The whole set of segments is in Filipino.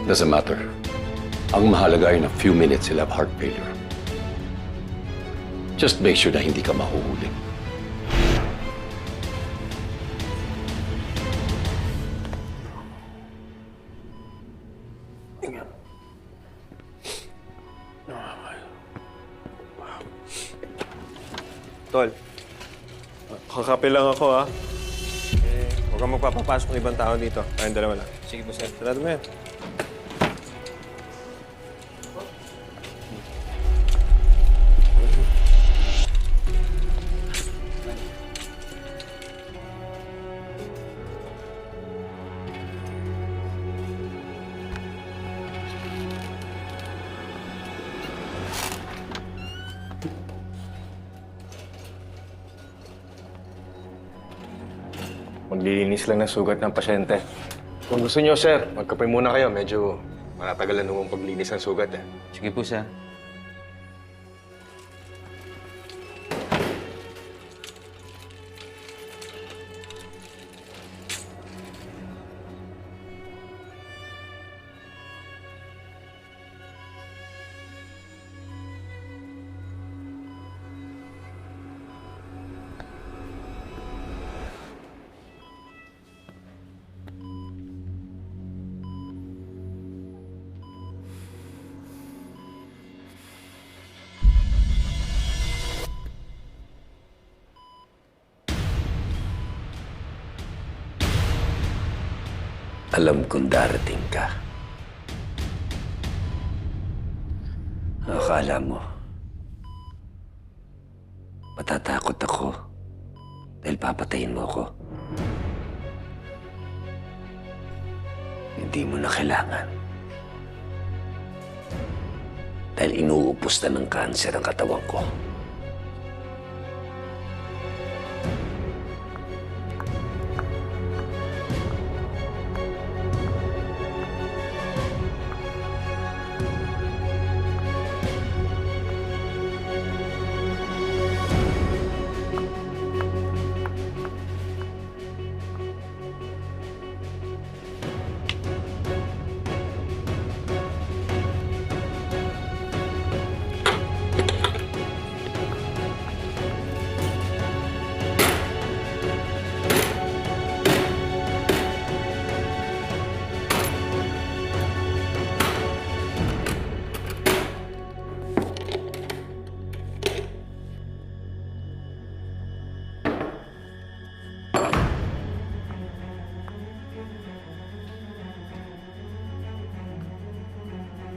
Doesn't matter. Ang mahalaga ay na few minutes he'll have heart failure. Just make sure na hindi ka mahuhuli. Tol, kakapil lang ako, ha? Huwag kang magpapapasok ng ibang tao dito. Tayong dalawa lang. Sige po, sir. Sarado mo yan. Maglilinis lang ng sugat ng pasyente. Kung gusto niyo, sir, magkape muna kayo. Medyo matagalan naman paglinis ng sugat, eh. Sige po, sir. Alam kong darating ka. Akala mo, matatakot ako dahil papatayin mo ako. Hindi mo na kailangan. Dahil inuupos na ng kanser ang katawan ko.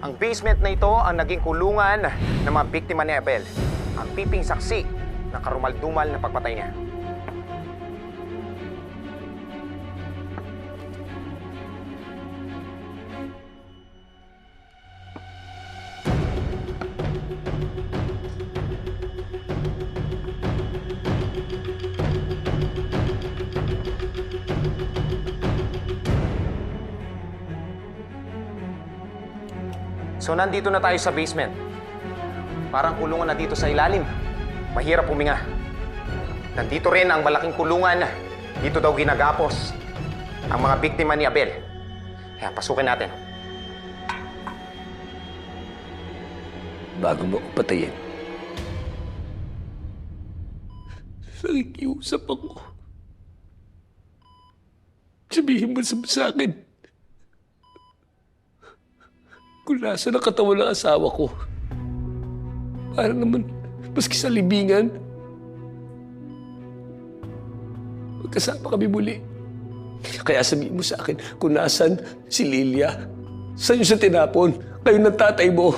Ang basement na ito ang naging kulungan ng mga biktima ni Abel. Ang piping saksi ng karumaldumal na pagpatay niya. So nandito na tayo sa basement. Parang kulungan na dito sa ilalim. Mahirap huminga. Nandito rin ang malaking kulungan. Dito daw ginagapos ang mga biktima ni Abel. Kaya pasukin natin. Bago mo ako patayin, nakikiusap ako. Sabihin mo sa akin kung nasa ang katawan ng asawa ko. Para naman, maski sa libingan, magkasama kami muli. Kaya sabihin mo sa akin kung nasan si Lilia. Saan yung sa tinapon? Kayo ng tatay mo.